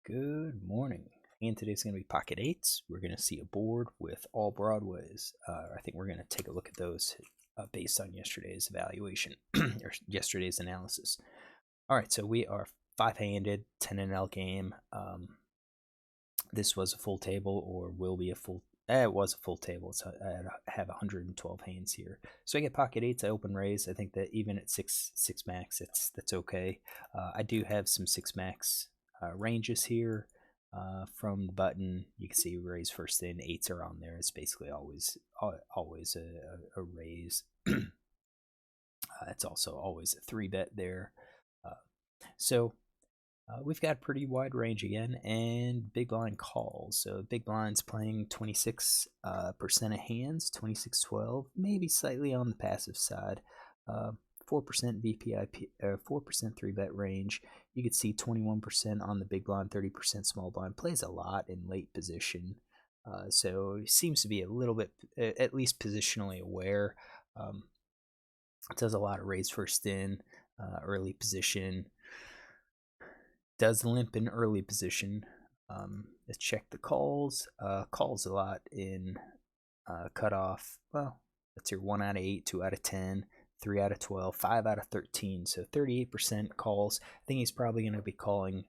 Good morning. And today's going to be Pocket Eights. We're going to see a board with all Broadways. I think we're going to take a look at those based on yesterday's evaluation or yesterday's analysis. All right, so we are five-handed, 10-NL game. This was a full table, or will be a full. It was a full table. So I have 112 hands here. So I get Pocket Eights. I open raise. I think that even at six max, that's okay. I do have some 6 max ranges here. From the button, you can see raise first in, 8s are on there. It's basically always a raise. It's also always a 3-bet there. So we've got a pretty wide range again, and big blind calls. So big blind's playing 26% of hands, 26-12, maybe slightly on the passive side. 4% VPIP, 4% 3-bet range. You could see 21% on the big blind, 30% small blind. Plays a lot in late position. So seems to be a little bit, at least positionally aware. Does a lot of raise first in, early position. Does limp in early position. Let's check the calls. Calls a lot in cutoff. Well, that's your 1 out of 8, 2 out of 10. 3 out of 12, 5 out of 13, so 38% calls. I think he's probably going to be calling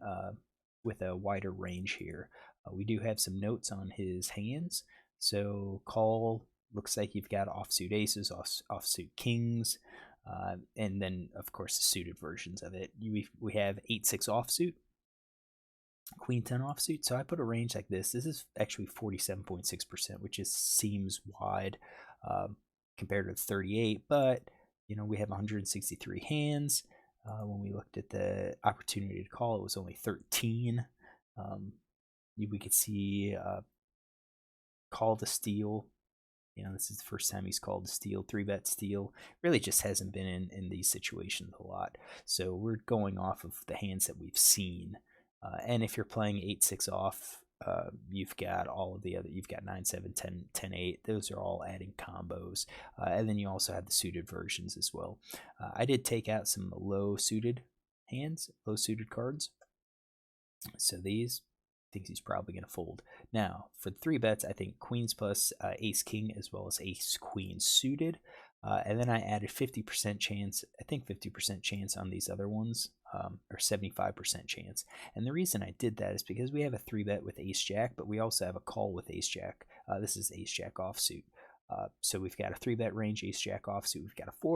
with a wider range here. We do have some notes on his hands. So call, looks like you've got offsuit aces, offsuit kings, and then, of course, the suited versions of it. We have 8-6 offsuit, Queen 10 offsuit. So I put a range like this. This is actually 47.6%, which seems wide compared to 38, but we have 163 hands. When we looked at the opportunity to call, it was only 13. We could see call to steal. This is the first time he's called to steal, 3-bet steal. Really just hasn't been in these situations a lot. So we're going off of the hands that we've seen. And if you're playing 8-6 off, you've got all of the other, you've got 9-7, 10, 10-8. Those are all adding combos. And then you also have the suited versions as well. I did take out some low suited hands, low suited cards. So these, thinks he's probably going to fold. Now, for the 3-bets, I think queens plus ace king as well as ace queen suited. And then I added 50% chance, I think 50% chance on these other ones, or 75% chance. And the reason I did that is because we have a 3-bet with ace jack, but we also have a call with ace jack. This is ace jack offsuit. So we've got a 3-bet range ace jack offsuit. We've got a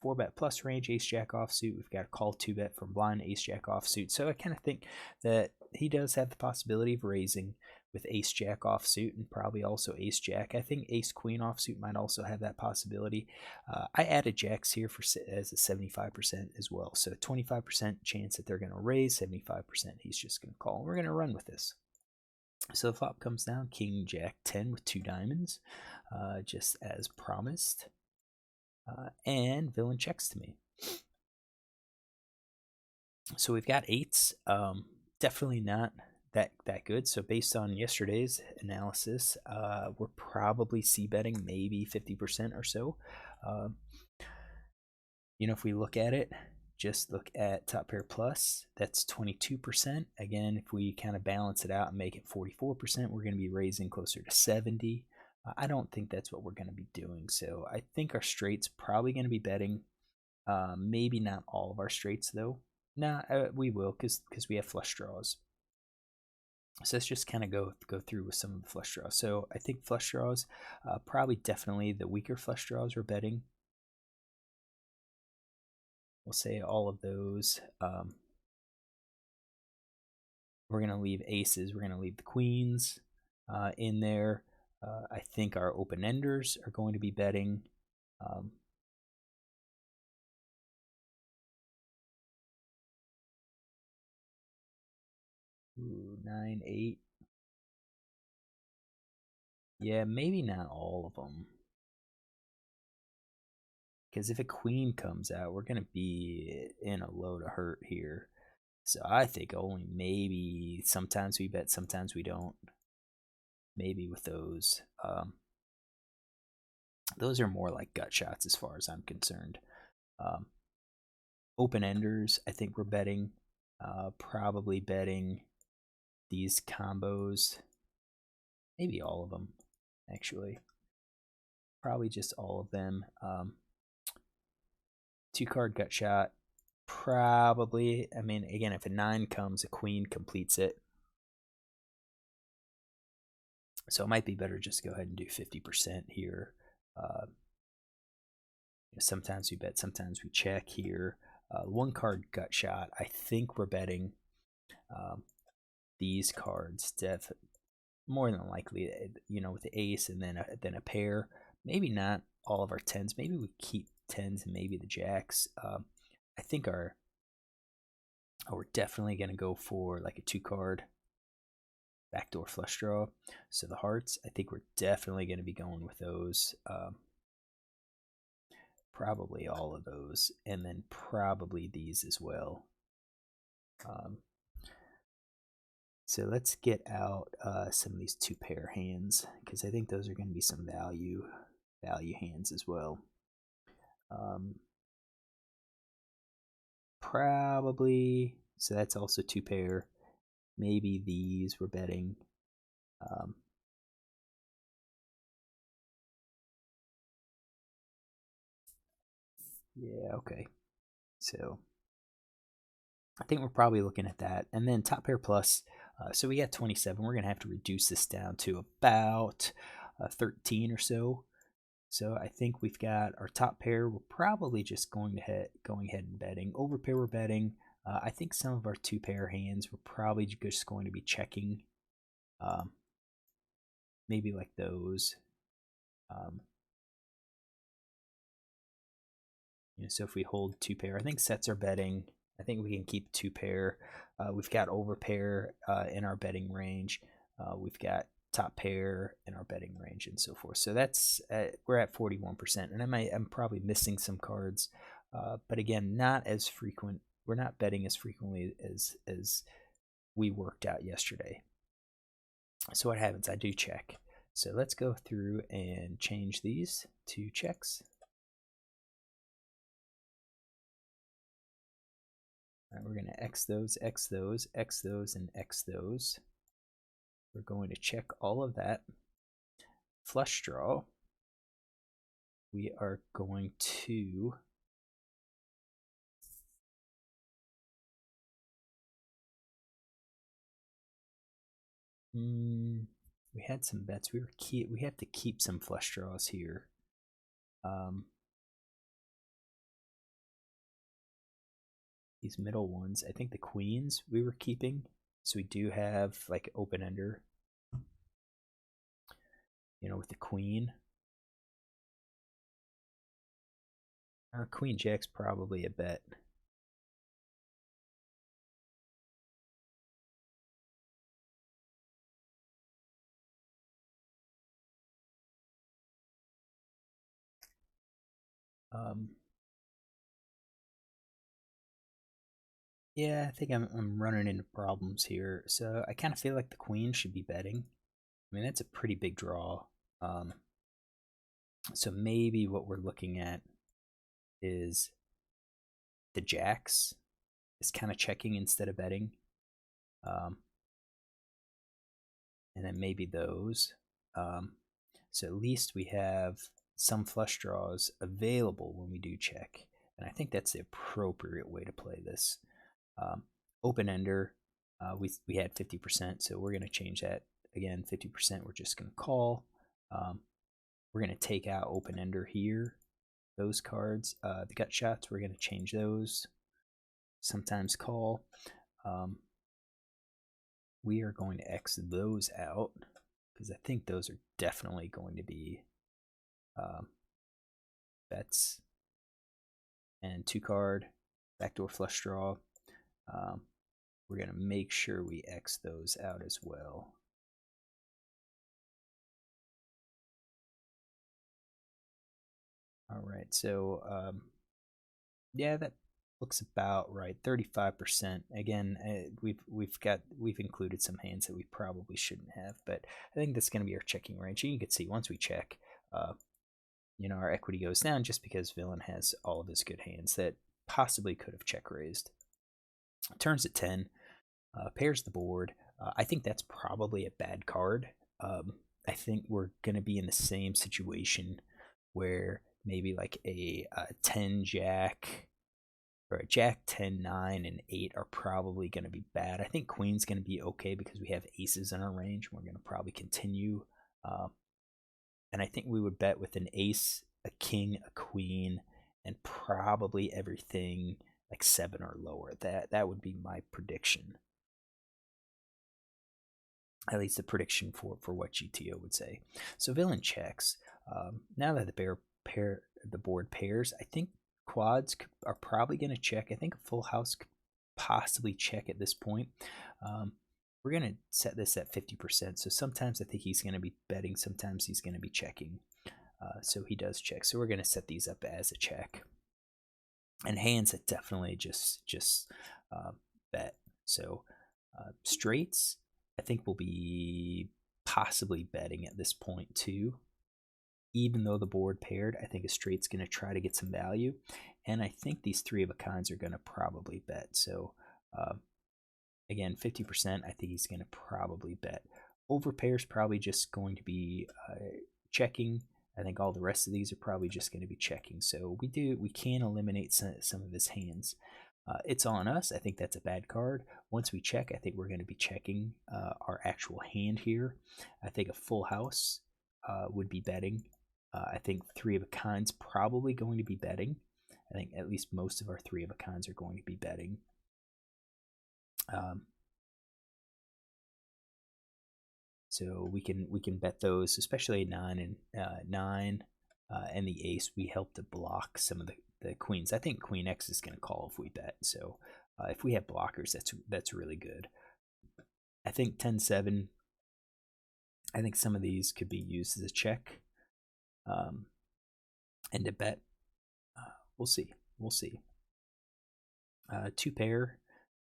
4-bet plus range ace jack offsuit. We've got a call 2-bet from blind ace jack offsuit. So I kind of think that he does have the possibility of raising with ace jack offsuit and probably also ace jack. I think ace queen offsuit might also have that possibility. I added jacks here as a 75% as well. So 25% chance that they're going to raise, 75% he's just going to call. We're going to run with this. So the flop comes down, king jack 10 with 2 diamonds, just as promised. And villain checks to me. So we've got 8s. Definitely not that good. So based on yesterday's analysis, we're probably c-betting maybe 50% or so. If we look at it, just look at top pair plus, that's 22%. Again, if we kind of balance it out and make it 44%, we're going to be raising closer to 70. I don't think that's what we're going to be doing. So I think our straights probably going to be betting. Maybe not all of our straights though. Nah, we will because we have flush draws. So let's just kind of go through with some of the flush draws. So I think flush draws, probably definitely the weaker flush draws we're betting. We'll say all of those. We're going to leave aces. We're going to leave the queens in there. I think our open-enders are going to be betting. 9, 8. Yeah, maybe not all of them. Because if a queen comes out, we're going to be in a load of hurt here. So I think only maybe sometimes we bet, sometimes we don't. Maybe with those. Those are more like gut shots as far as I'm concerned. Open-enders, I think we're betting. Probably betting these combos, maybe all of them, actually. Probably just all of them. 2-card gut shot, probably. I mean, again, if a 9 comes, a queen completes it. So it might be better just to go ahead and do 50% here. Sometimes we bet, sometimes we check here. 1-card gut shot, I think we're betting these cards more than likely, with the ace and then a pair. Maybe not all of our 10s. Maybe we keep 10s and maybe the jacks. I think we're definitely going to go for like a 2-card backdoor flush draw. So the hearts, I think we're definitely going to be going with those. Probably all of those, and then probably these as well. So let's get out some of these 2-pair hands, because I think those are going to be some value hands as well. Probably, so that's also 2-pair. Maybe these we're betting. Yeah, okay. So I think we're probably looking at that. And then top pair plus. So we got 27. We're going to have to reduce this down to about 13 or so. So I think we've got our top pair. We're probably just going ahead and betting. Over pair we're betting. I think some of our 2-pair hands we're probably just going to be checking. Maybe like those. So if we hold 2-pair, I think sets are betting. I think we can keep 2-pair. We've got over pair in our betting range. We've got top pair in our betting range and so forth. So that's we're at 41%, and I'm probably missing some cards, but again, not as frequent. We're not betting as frequently as we worked out yesterday. So what happens? I do check. So let's go through and change these to checks. All right, we're going to X those, X those, X those, and X those. We're going to check all of that. Flush draw. We are going to we had some bets. We have to keep some flush draws here. These middle ones, I think the queens we were keeping. So we do have like open ender, with the queen. Our queen jack's probably a bet. Yeah, I think I'm running into problems here. So I kind of feel like the queen should be betting. I mean, that's a pretty big draw. So maybe what we're looking at is the jacks is kind of checking instead of betting. And then maybe those. So at least we have some flush draws available when we do check. And I think that's the appropriate way to play this. Open ender, we had 50%, so we're going to change that. Again, 50%, we're just going to call. We're going to take out open ender here. Those cards, the gut shots, we're going to change those. Sometimes call. We are going to X those out because I think those are definitely going to be bets. And 2-card, backdoor flush draw. We're going to make sure we X those out as well. All right, so yeah, that looks about right. 35%. Again, we've included some hands that we probably shouldn't have, but I think that's going to be our checking range. And you can see once we check, our equity goes down just because villain has all of his good hands that possibly could have check raised. Turns at 10, pairs the board. I think that's probably a bad card. I think we're going to be in the same situation where maybe like a 10 jack or a jack 10 9 and 8 are probably going to be bad. I think queen's going to be okay because we have aces in our range. We're going to probably continue. And I think we would bet with an ace, a king, a queen, and probably everything like 7 or lower. That would be my prediction. At least the prediction for what GTO would say. So villain checks. Now that the board pairs, I think quads are probably going to check. I think a full house could possibly check at this point. We're going to set this at 50%. So sometimes I think he's going to be betting. Sometimes he's going to be checking. So he does check. So we're going to set these up as a check. And hands that definitely just bet. So straights, I think we'll be possibly betting at this point too. Even though the board paired, I think a straight's going to try to get some value. And I think these 3 of a kinds are going to probably bet. So again, 50%, I think he's going to probably bet. Over pairs probably just going to be checking. I think all the rest of these are probably just going to be checking. So we can eliminate some of his hands. It's on us. I think that's a bad card. Once we check, I think we're going to be checking our actual hand here. I think a full house would be betting. I think 3 of a kinds probably going to be betting. I think at least most of our 3 of a kinds are going to be betting. So we can bet those, especially 9 and the ace. We help to block some of the queens. I think queen X is going to call if we bet. So if we have blockers, that's really good. I think 10-7. I think some of these could be used as a check, and to bet. We'll see. 2 pair,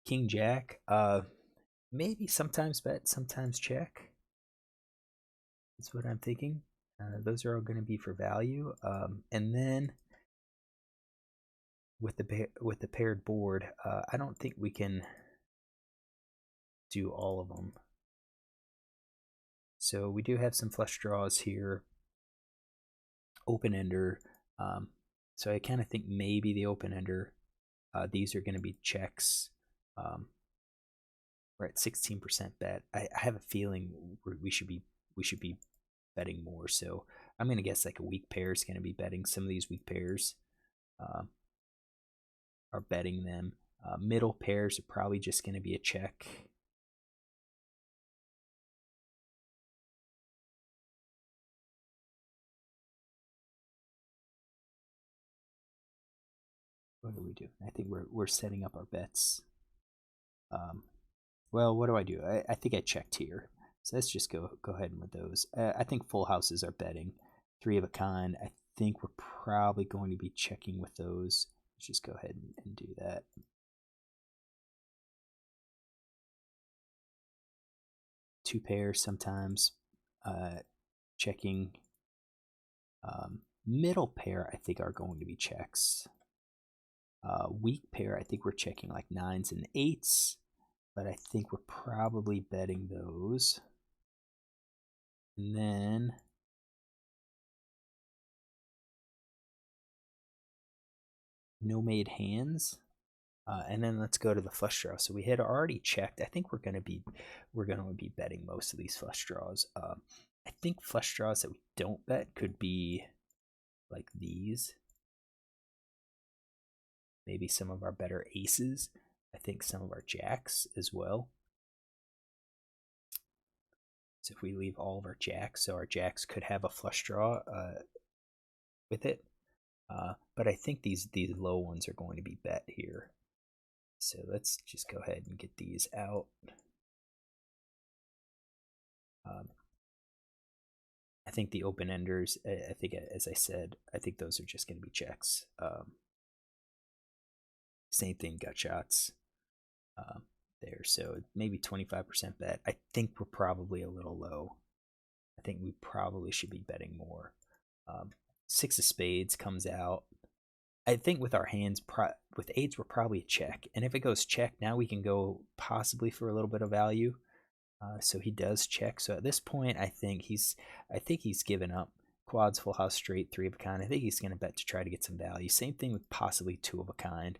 king jack. Maybe sometimes bet, sometimes check. That's what I'm thinking. Those are all going to be for value. And then with the paired board, I don't think we can do all of them. So we do have some flush draws here. Open ender. So I kind of think maybe the open ender. These are going to be checks. We're at 16% bet. I have a feeling we should be betting more. So I'm going to guess like a weak pair is going to be betting. Some of these weak pairs are betting them. Middle pairs are probably just going to be a check. What do we do? I think we're setting up our bets. Well, what do I do? I think I checked here. So let's just go ahead and with those. I think full houses are betting. 3 of a kind. I think we're probably going to be checking with those. Let's just go ahead and do that. Two pairs sometimes checking. Middle pair I think are going to be checks. Weak pair I think we're checking like 9s and 8s, but I think we're probably betting those. And then no made hands. And then let's go to the flush draw. So we had already checked. I think we're going to be betting most of these flush draws. I think flush draws that we don't bet could be like these. Maybe some of our better aces. I think some of our jacks as well. So if we leave all of our jacks, so our jacks could have a flush draw with it. But I think these low ones are going to be bet here. So let's just go ahead and get these out. I think the open enders, I think, as I said, I think those are just going to be checks. Same thing, gut shots there. So maybe 25% bet. I think we're probably a little low. I think we probably should be betting more. 6 of spades comes out. I think with our hands, with 8s, we're probably a check. And if it goes check, now we can go possibly for a little bit of value. So he does check. So at this point, I think he's given up. Quads, full house, straight, three of a kind. I think he's going to bet to try to get some value. Same thing with possibly two of a kind.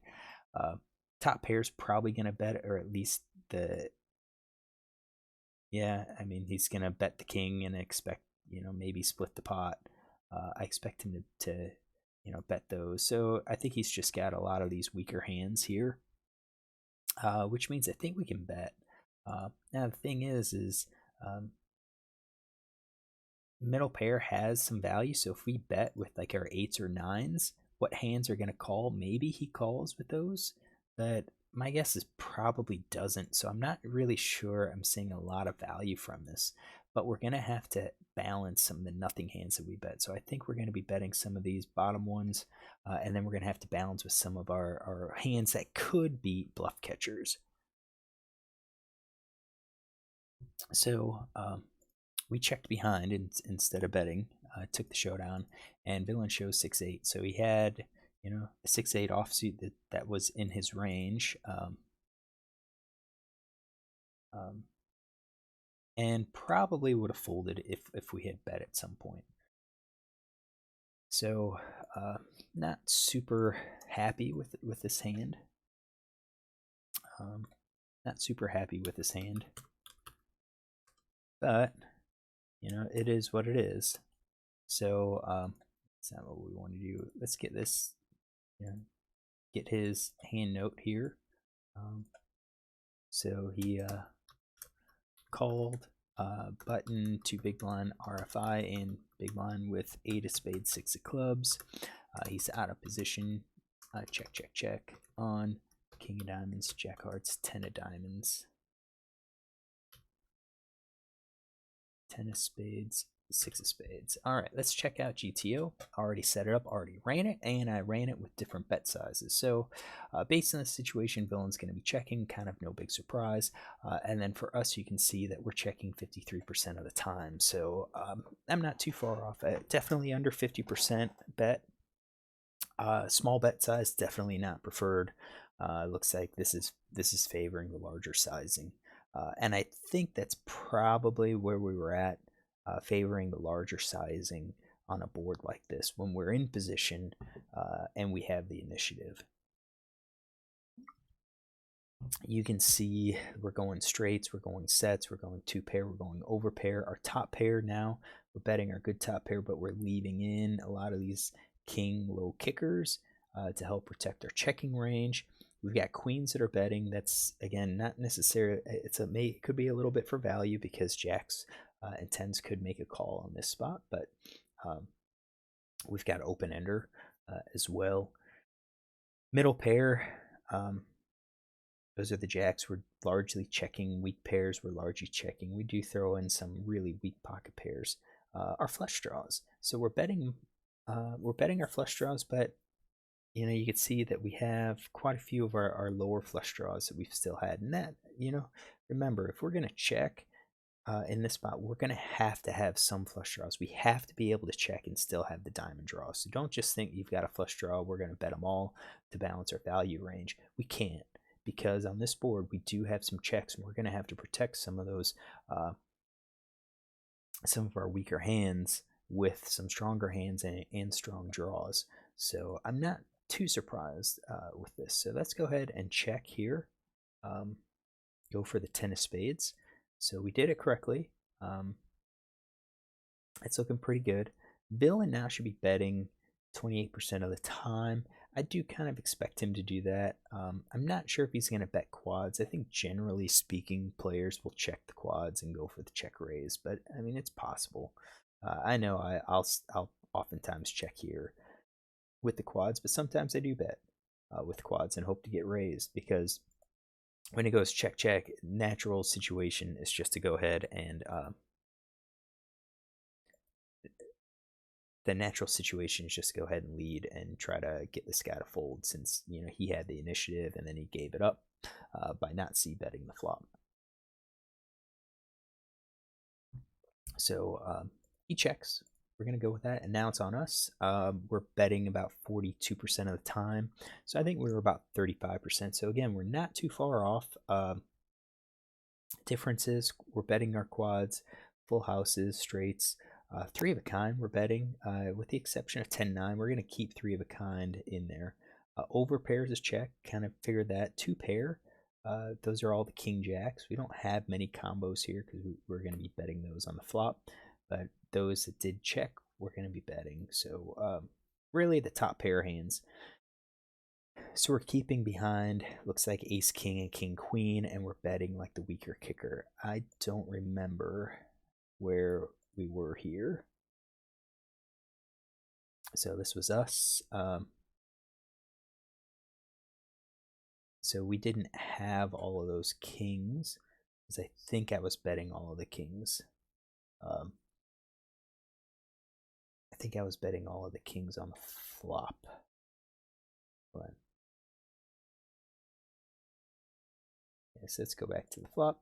Top pair's probably going to bet, or at least the, yeah, I mean, he's going to bet the king and expect, maybe split the pot. I expect him to bet those. So I think he's just got a lot of these weaker hands here, which means I think we can bet. Now the thing is middle pair has some value. So if we bet with like our 8s or 9s, what hands are going to call? Maybe he calls with those, but my guess is probably doesn't. So I'm not really sure I'm seeing a lot of value from this, but we're going to have to balance some of the nothing hands that we bet. So I think we're going to be betting some of these bottom ones, and then we're going to have to balance with some of our hands that could be bluff catchers. So we checked behind instead of betting, took the showdown, and villain shows 6-8. So he had, a 6-8 offsuit that was in his range, and probably would have folded if we had bet at some point. So not super happy with this hand. Not super happy with this hand, but it is what it is. So that's not what we want to do. Let's get this, get his hand note here. So he called button to big blind RFI and big blind with 8 of spades, 6 of clubs. He's out of position. Check, check, check on king of diamonds, jack hearts, 10 of diamonds, 10 of spades, 6 of spades. All right, let's check out GTO. Already set it up, already ran it, and I ran it with different bet sizes. So based on the situation, villain's going to be checking, kind of no big surprise. And then for us, you can see that we're checking 53% of the time. So I'm not too far off. Definitely under 50% bet. Small bet size, definitely not preferred. Looks like this is favoring the larger sizing. And I think that's probably where we were at, favoring the larger sizing on a board like this when we're in position and we have the initiative. You can see we're going straights, we're going sets, we're going two pair, we're going over pair. Our top pair now, we're betting our good top pair, but we're leaving in a lot of these king low kickers to help protect our checking range. We've got queens that are betting. That's, again, not necessarily, it could be a little bit for value because jacks and 10s could make a call on this spot, but we've got open ender as well. Middle pair, those are the jacks. We're largely checking. Weak pairs, we're largely checking. We do throw in some really weak pocket pairs. Our flush draws. So we're betting our flush draws, but you can see that we have quite a few of our lower flush draws that we've still had. And that, remember, if we're going to check in this spot, we're going to have some flush draws. We have to be able to check and still have the diamond draws. So don't just think you've got a flush draw, we're going to bet them all to balance our value range. We can't, because on this board, we do have some checks, and we're going to have to protect some of those, some of our weaker hands with some stronger hands and strong draws. So I'm not too surprised with this. So let's go ahead and check here. Go for the 10 of spades. So we did it correctly. It's looking pretty good. Villain now should be betting 28% of the time. I do kind of expect him to do that. I'm not sure if he's going to bet quads. I think generally speaking, players will check the quads and go for the check raise, but I mean, it's possible. I know I'll oftentimes check here with the quads, but sometimes I do bet with quads and hope to get raised, because when it goes check check, natural situation is just to go ahead and the natural situation is just to go ahead and lead and try to get this guy to fold, since he had the initiative and then he gave it up by not c-betting the flop. So he checks. We're going to go with that, and now it's on us. We're betting about 42% of the time, so I think we were about 35%. So again, we're not too far off. Differences, we're betting our quads, full houses, straights, three of a kind we're betting, with the exception of 10-9. We're going to keep three of a kind in there. Over pairs is check, kind of figured that. Two pair, those are all the king jacks. We don't have many combos here because we're going to be betting those on the flop, but those that did check, we're going to be betting. So really the top pair hands. So we're keeping behind, looks like ace king and king queen, and we're betting like the weaker kicker. I don't remember where we were here. So this was us. So we didn't have all of those kings, because I think I was betting all of the kings. I think I was betting all of the kings on the flop. But yes, let's go back to the flop.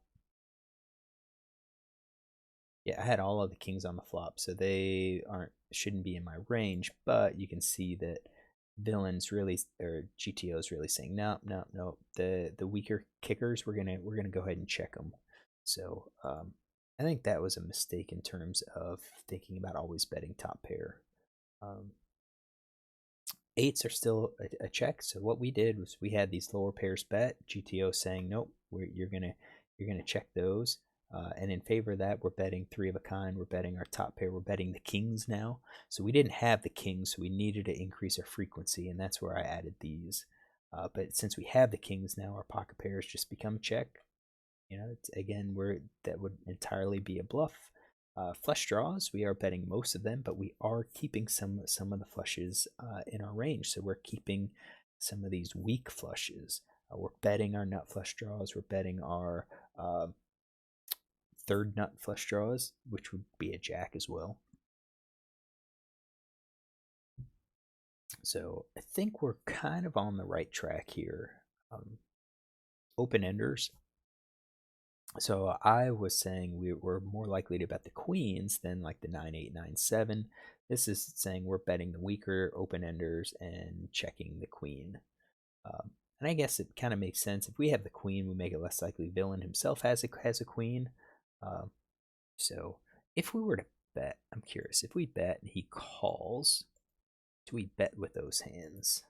Yeah, I had all of the kings on the flop, so they shouldn't be in my range. But you can see that villain's really, or GTO's really saying no, no, no. The weaker kickers, we're gonna go ahead and check them. So I think that was a mistake in terms of thinking about always betting top pair. Eights are still a check. So what we did was we had these lower pairs bet. GTO saying nope, you're gonna check those. And in favor of that, we're betting three of a kind. We're betting our top pair. We're betting the kings now. So we didn't have the kings, so we needed to increase our frequency, and that's where I added these. But since we have the kings now, our pocket pairs just become check. You know, again, that would entirely be a bluff. Flush draws, we are betting most of them, but we are keeping some of the flushes in our range. So we're keeping some of these weak flushes. We're betting our nut flush draws. We're betting our third nut flush draws, which would be a jack as well. So I think we're kind of on the right track here. Open enders. So I was saying we were more likely to bet the queens than like the 9-8, 9-7. This is saying we're betting the weaker open enders and checking the queen. And I guess it kind of makes sense. If we have the queen, we make it less likely villain himself has a queen. So if we were to bet, I'm curious, if we bet and he calls, do we bet with those hands?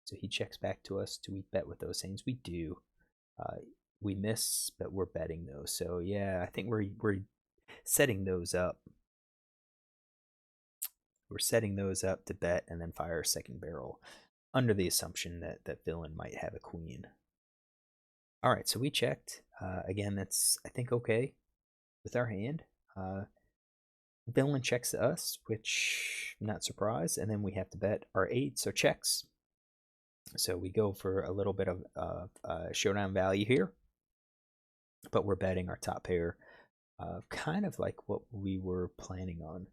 So he checks back to us. Do we bet with those hands? We do. We miss, but we're betting those. So yeah, I think we're setting those up. We're setting those up to bet and then fire a second barrel under the assumption that villain might have a queen. All right, so we checked. Again, that's, I think, okay with our hand. Villain checks us, which I'm not surprised, and then we have to bet our 8, so checks. So we go for a little bit of showdown value here, but we're betting our top pair, kind of like what we were planning on.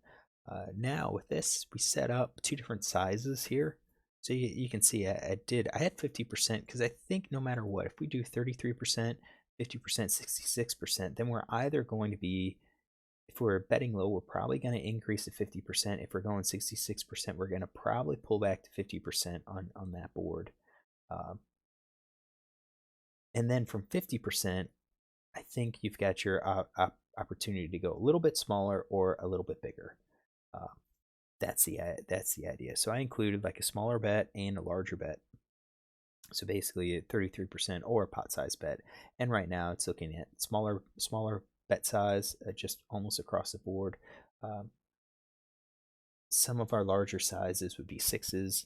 Now with this, we set up two different sizes here. So you can see I had 50% because I think no matter what, if we do 33%, 50%, 66%, then we're either going to be, if we're betting low, we're probably going to increase to 50%. If we're going 66%, we're going to probably pull back to 50% on that board. And then from 50%, I think you've got your opportunity to go a little bit smaller or a little bit bigger. That's the idea. So I included like a smaller bet and a larger bet. So basically a 33% or a pot size bet. And right now it's looking at smaller bet size, just almost across the board. Some of our larger sizes would be 6s.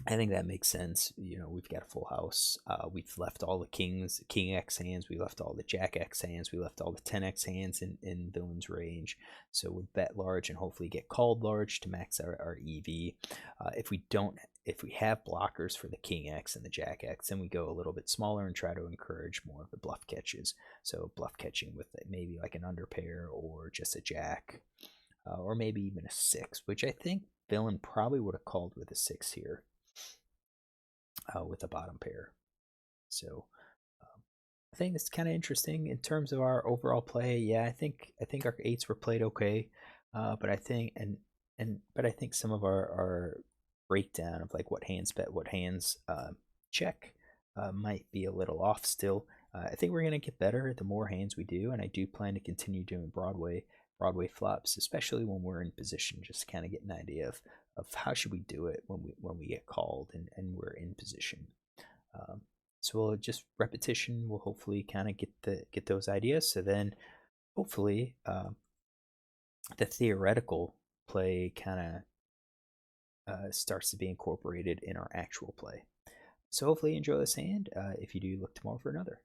I think that makes sense. You know, we've got a full house. We've left all the kings, king X hands. We left all the jack X hands. We left all the 10X hands in villain's range. So we bet large and hopefully get called large to max our EV. If we have blockers for the king X and the jack X, then we go a little bit smaller and try to encourage more of the bluff catches. So bluff catching with maybe like an under pair or just a jack, or maybe even a 6, which I think villain probably would have called with a 6 here. With a bottom pair. So I think it's kind of interesting in terms of our overall play. Yeah, I think our 8s were played okay, but I think but I think some of our breakdown of like what hands bet, what hands check, might be a little off still. I think we're going to get better the more hands we do, and I do plan to continue doing Broadway flops, especially when we're in position, just to kind of get an idea of how should we do it when we get called and we're in position. So we'll just repetition will hopefully kind of get those ideas. So then hopefully the theoretical play kind of starts to be incorporated in our actual play. So hopefully you enjoy this hand. If you do, look tomorrow for another.